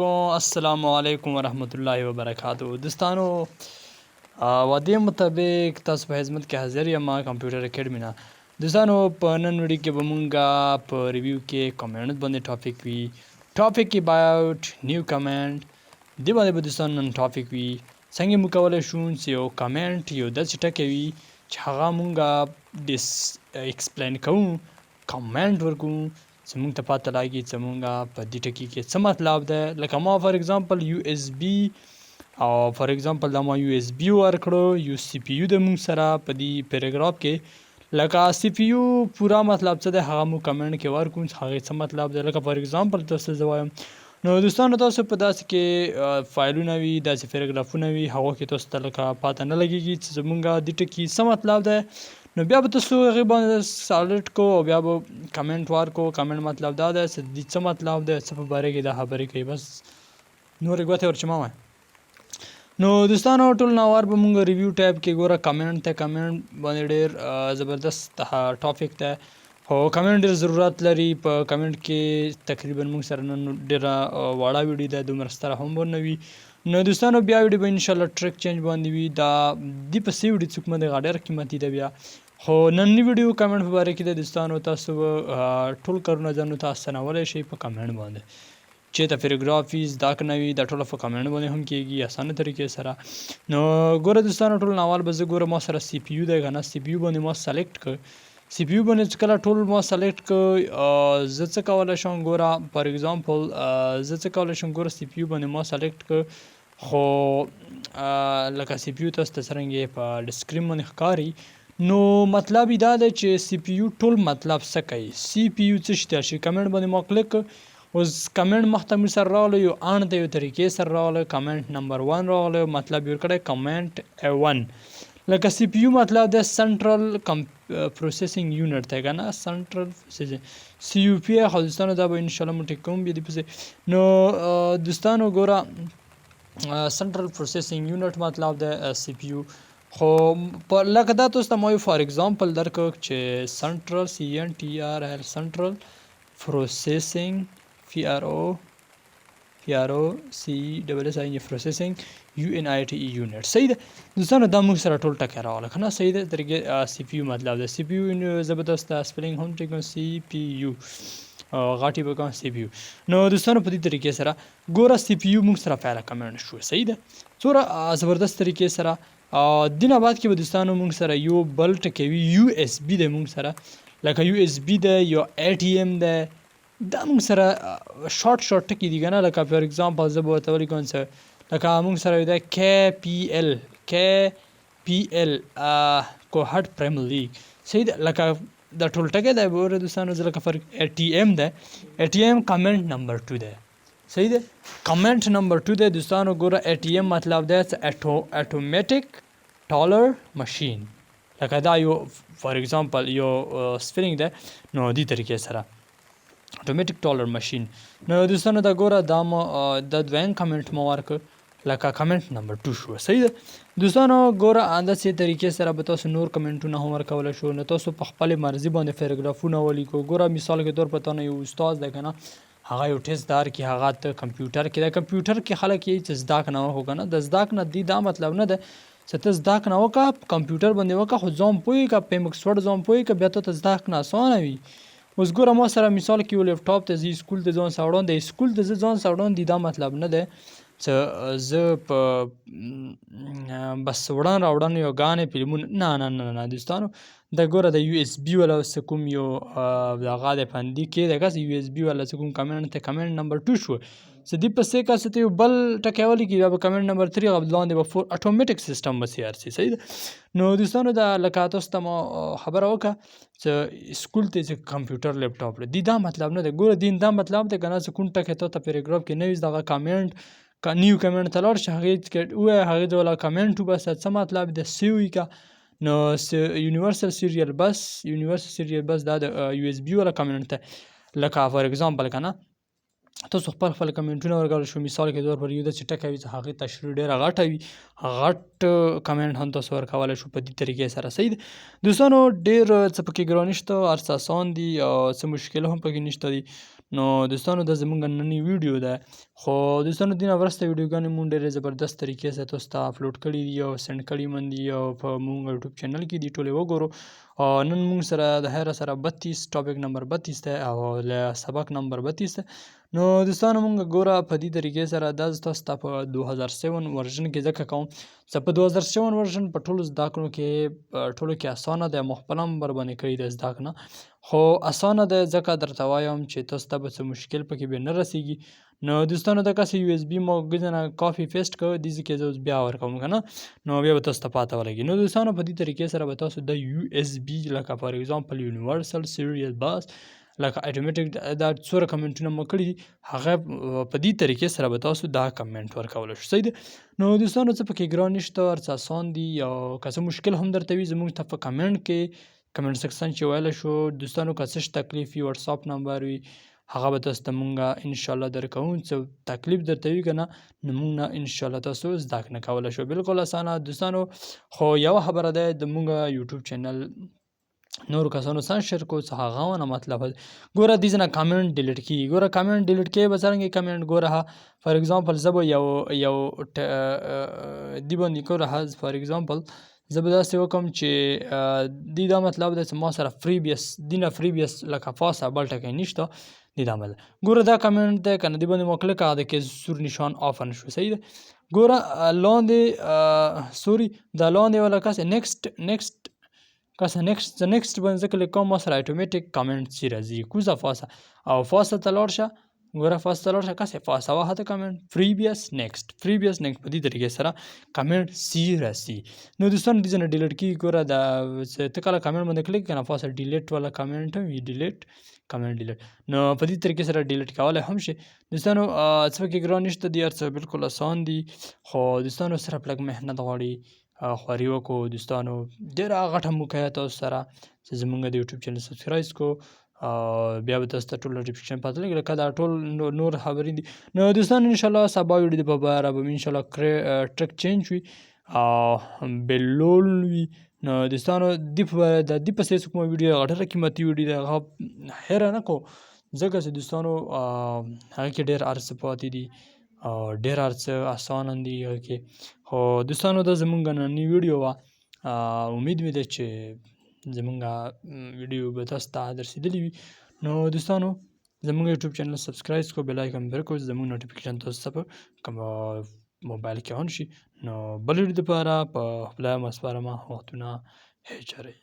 السلام علیکم ورحمت الله وبرکاتو دوستانو وعدې مطابق تاسو په خدمت کې حاضر یم کمپیوټر اکیډمي نه. دوستانو په نن ویډیو کې به مونږ په ریویو کې کمنټ باندې ټاپک وي. ټاپک اباوت نیو کمنټ دې باندې به دوستانو نن ټاپک وي. څنګه موږ کولی شو چې یو کمنټ یو داسې ټکی وي چې هغه مونږ ایکسپلین کوو، کمنټ ورکوو چې مونږ ته پته لګي چې مونږ په دې ټکي کې څه مطلب دی. لکه ما فار ایگزامپل یو اس بي او فار ایگزامپل دا ما یو اس بي ورکړو، یو سی پی یو د مونږ سره په دې پیراګراف کې. لکه سی پی یو پورا مطلب څه دی هغه مونږ کمنټ کې ورکوو چې هغې څه مطلب دی. لکه فار ایگزامپل تاسو زه وایم نو دوستانو تاسو په داسې کې فایلونه وي، داسې پیراګرافونه وي، هغو کې تاسو ته لکه پته نه لګېږي چې زمونږ دې ټکي څه مطلب دی. نو بیا به تاسو هغې باندې سالټ کو او بیا به کمنټ ورکو. کمنټ مطلب دا دی چې دې څه مطلب دی، څه په باره کې دا خبرې کوي، بس نورې ګوتې ورچې مه وایه. نو دوستانو ټول ناوار به مونږ ریویو ټایپ کې ګوره کمنټ ته کمنټ باندې ډېر زبردست ټاپک دی، خو کمنټ ډېر ضرورت لري. په کمنټ کې تقریبا مونږ سره نن ډېره واړه ویډیو ده، دومره ستره هم به نه وي. نو دوستانو بیا ویډیو به انشاءالله ټریک چینج باندې وي. دا دې پسې ویډیو څوک مه دی هغه ډېره قیمتي ده. بیا خو نننی ویډیو کمنټ په باره کې ده دوستانو، تاسو به ټول کارونه ځانو ته اسانولی شئ په کمنټ باندې. چېرته پیراګراف وي زده کړه وي دا ټوله په کمنټ باندې هم کېږي اسانه طریقې سره. نو ګوره دوستانو ټول ناول به زه ګوره ما سره سی پی یو دی که نه، سی پی یو باندې ما سلیکټ کړ. سی پی یو باندې چې کله ټول ما سلیکټ کړ زه څه کولی شم ګوره فار ایگزامپل زه څه کولی شم ګوره سی پی یو باندې ما سلیکټ کړ. خو لکه سی پی یو تاسو ته څرنګه په ډسکرین باندې ښکاري، نو مطلب یې دا دی چې سی پی یو ټول مطلب څه کوي. سی پی یو څه شي ته شي کمنټ باندې ما کلیک کړ، اوس کمنټ مخته مې سره راغلی، یو اند ته یو طریقې سره راغلی، کمنټ نمبر 1 راغلی، مطلب یې ورکړی کمنټ 1. لکه سی پی یو مطلب دی سنټرل پروسیسینګ یونټ دی که نه، سنټرل سی یو پی خو دوستانو دا به انشاءالله موږ ټیک کوم بیا دې پسې. نو دوستانو ګوره سنټرل پروسیسینګ یونټ مطلب دی سی پی یو. خو لکه دا تاسو ته ما یو فار ایگزامپل درکړ چې سنټرل سی این ټي آر ایل سنټرل پروسیسینګ پی آر او سی ډبل ایس آی پروسیسینګ یو این آی ټي ای یونټ. صحیح ده دوستانو دا موږ سره ټول ټکی راغله که نه. صحیح ده طریقې سی پی یو مطلب ده. سی پی یو زه به تاسو ته سپیلنګ هم ټیک کوم، سی پی یو غاټې به کوم سی پی یو. نو دوستانو په دې طریقې سره ګوره سی پی یو موږ سره پهله کمنټ شو. صحیح ده څومره زبردست طریقې سره. دې نه بعد کې به دوستانو موږ سره یو بل ټکی وي، یو اس بي دی موږ سره. لکه یو اس بي دی یا ای ټي ایم دی، دا موږ سره شارټ ټکي دي که نه. لکه فار ایگزامپل زه به ورته ولیکم څه لکه موږ سره یو دی کی پی ایل کوهټ پریمیر لیګ. صحیح ده لکه دا ټول ټکی دی به وره دوستانو. زه لکه فار ای ټي ایم دی، ای ټي ایم کمنټ نمبر 2 دی. صحیح ده کمنټ نمبر 2 دی دوستانو. ګوره ای ټي ایم مطلب دی اټومیټیک ټالر ماشین. لکه دا یو فار ایگزامپل یو سپیلنګ دی، نو دې طریقې سره اټومیټیک ټالر ماشین. نو دوستانو دا ګوره دا ما دا دویم کمنټ ما ورکړ لکه کمنټ نمبر 2 شو. صحیح ده دوستانو ګوره همداسې طریقې سره به تاسو نور کمنټونه هم ورکولی شو. نو تاسو په خپلې مرضي باندې پیراګرافونه ولیکو. ګوره مثال کې طور په تا نه یو استاد دی که نه، هغه یو ټیسټ دار کې هغه ته کمپیوټر کې د کمپیوټر کې خلک یې چې زده کړه نه وکړو که نه. د زده کړه دې دا مطلب نه دی چې ته زده کړه وکړه کمپیوټر باندې وکړه، خو ځان پوهېږه په مکسورډ ځان پوهېږه بیا ته زده کړه اسانه وي. اوس ګوره ما سره مثال کې یو لیپټاپ ته زه سکول ته ځان سره وړاندې دی، سکول ته زه ځان سره وړاندې دا مطلب نه دی چې زه په بس وړاندې راوړاندې یو ګانې فلمونه نه دوستانو. دا ګوره د یو اس بي والا څه کوم یو هغه دی فندي کې دی که یو اس بي والا څه کوم کمنټ ته کمنټ نمبر 2 شو. چې دې پسې که څه ته یو بل ټکی ولیکي بیا به کمنټ نمبر 3 هغه لاندې به 4 اټومیټیک سیسټم به سیار شي. صحیح ده نو دوستانو دا لکه تاسو ته ما خبره وکړه چې سکول ته چې کمپیوټر لیپټاپ لري دې دا مطلب نه دی. ګوره دې دا مطلب دی که نه چې کوم ټکی ته پیراګراف کې نه وي دغه کمنټ نیو کمنټ ته لاړ شي هغې کې ووایه هغې ته والا کمنټ وباسه څه مطلب دی سی وي که. نو یونیورسل سیریل بس دا د یو اس بي والا کمنټ ته لکه فار ایگزامپل که نه تاسو خپل کمنټونه ورکولی شو. مثال کې طور پر یو داسې ټکی وي چې هغې تشریح ډېره غټه وي، غټ کمنټ هم تاسو ورکولی شو په دې طریقې سره. صحیح ده دوستانو ډېر څه پکې ګراني شته، هر څه اسان دي او څه مشکل هم پکې نشته دي. نو دوستانو دا زمونږ نننی ویډیو ده خو دوستانو دینه وروسته ویډیوګانې مونږ ډېرې زبردست طریقې سره تاسو ته اپلوډ کړي دي او سینډ کړي من دي او په مونږ یوټیوب چینل کې دي ټولې وګورو. نن مونږ سره د هر سره 32 ټاپک نمبر 32 ده او له سبق نمبر 32 ده. نو دوستانو مونږ ګوره په دې طریقې سره دا تاسو ته په 2007 ورژن کې ځکه کوم چې په 2007 ورژن په ټولو زده کړو کې ټولو کې اسانه ده، مخ په نمبر باندې کړی ده زده کړه خو اسانه ده ځکه درته وایم چې تاسو ته به څه مشکل پکې به نه رسیږي. نو دوستانو دغسې یو اس بي ما ګزنه کافي پیسټ کړ دې کې زه اوس بیا ورکوم که نه نو بیا به تاسو ته پاته ولګي. نو دوستانو په دې طریقې سره به تاسو د یو اس بي لکه فار ایگزامپل یونیورسل سیریل باس لکه اتوماتیک دا څوره کمنټونه مو کړي دي هغه په دې طریقې سره به تاسو دا کمنټ ورکولی شو. صحیح ده. نو دوستانو څه پکې ګران نشته، هر څه اسان دي او که څه مشکل هم درته وي زموږ ته په کمنټ کې کمنټ سیکشن چې ویلی شو دوستانو که څه تکلیف وي واتساپ نمبر وي هغه به تاسو ته مونږ انشاءالله درکوو. څه تکلیف درته وي که نه نو مونږ نه انشاءالله تاسو زده کړه کولی شو. بالکل اسانه دوستانو. خو یوه خبره ده د مونږ یوټیوب چینل نورو کسانو سره شیر کو څه هغه ونه مطلب ګوره دې ځنه کامنټ ډیلیټ کیږي. ګوره کامنټ ډیلیټ کیږي به څرنګه کامنټ ګوره فار ایگزامپل زه به یو دې باندې ګوره فار ایگزامپل زه به داسې وکړم چې دې دا مطلب دی چې ما سره فریبیس دینه فریبیس لکه فاسه بل ټکی نشته دې دا مطلب ګوره دا کامنټ دی که نه دې باندې ما کلک کړه د کې سور نشان آفن شو. صحیح ده. ګوره لاندې سوري دا لاندې والا کس نیکسټ کاسه نیکسټ باندې زه کلیک کوم ما سره اتوماتیک کامنټ سی راځي کوزه فاسه او فاسه ته لاړ شه ګوره فاسه ته لاړ شه کاسه فاسه واحده کامنټ فریبیس نیکسټ په دې طریقې سره کامنټ سی راځي. نو دوستانو دې ځنه ډیلیټ کیږي ګوره دا ته کله کامنټ باندې کلیک کنه فاسه ډیلیټ والا کامنټ وي ډیلیټ کامنټ ډیلیټ نو په دې طریقې سره ډیلیټ کولی هم شي. دوستانو څه پکې ګران نشته دي، هر څه بالکل اسان دي خو دوستانو صرف لږ محنت غواړي خواري وکړو. دوستانو ډېره غټه موقعه تاسو سره چې زمونږ د یوټیوب چینل سبسکرایب کړو بیا به تاسو ته ټول نوټیفیکیشن پاته لګي لکه دا ټول نور خبرې دي. نو دوستانو انشاءالله سبا ویډیو په باره به انشاءالله ټرک چینج وي او بلول وي. نو دوستانو د دې پسې څه کومه ویډیو هغه ډېره قیمتي ویډیو ده هغه هېره نه کړو ځکه چې دوستانو هغه کې ډېر هر څه پاتې دي او ډېر هر څه اسانه دي هغه کې. خو دوستانو دا زمونږ نننۍ ویډیو وه امید مې ده چې زمونږ ویډیو به تاسو ته درسېدلې وي. نو دوستانو زمونږ یوټیوب چینل سبسکرایب کړو بیل آیکن پرې کړو زمونږ نوټیفیکیشن تاسو ته په کوم موبایل کې آن شي. نو بل ویډیو دپاره په خپله مسپارمه وختونه هیچرئ.